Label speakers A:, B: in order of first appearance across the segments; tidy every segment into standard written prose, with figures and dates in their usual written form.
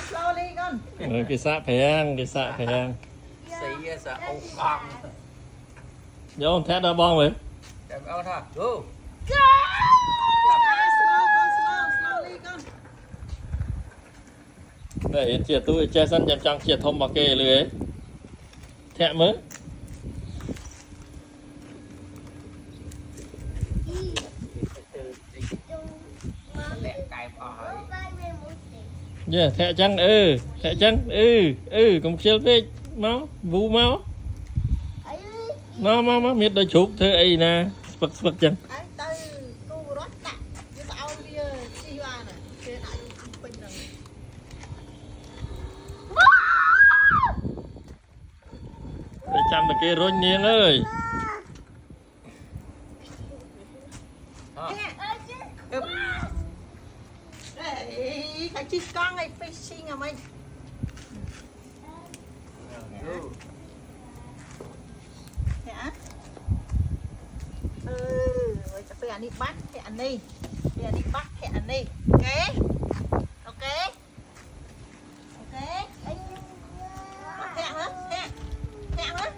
A: slowly con.
B: Cái xạ phèn
C: xì sợ ông con
B: vô thét đá bong vậy
C: đẹp áo thôi go
A: Slowly con.
B: để chia tôi che sân chăm chăm chia thông vào kề lưới thẹn mới
C: lẹ cài phò hỏi
B: yeah thẹn chăng cũng chiêu về máu vũ máu máu miết đôi chụp thế ấy nè bật chân
A: Ai tới tu rót tạ. Chứ tao bia chi hoa nè. Thế lại ăn bình rồi.
B: để chăm được cái rôn nghiêng ơi
A: Ê, cái chi con này fishing à mày. Hả? Rồi cho phải ăn đi bắt thì ăn đi. Bây giờ đi bắt thì ăn đi. Ok. Ok. Ok. Bắt thẹn hả? Thẹn. Thẹn hả?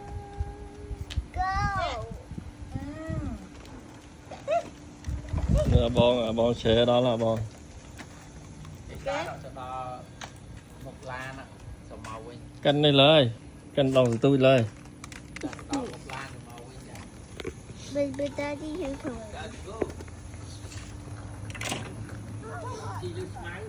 B: bong xe đó là bong
C: cái đó cho một lan á rồi màu quên
B: cân này lời cân lòng tôi lời
C: đó một lan rồi màu quên
D: Baby daddy here for
C: go chị lưu smile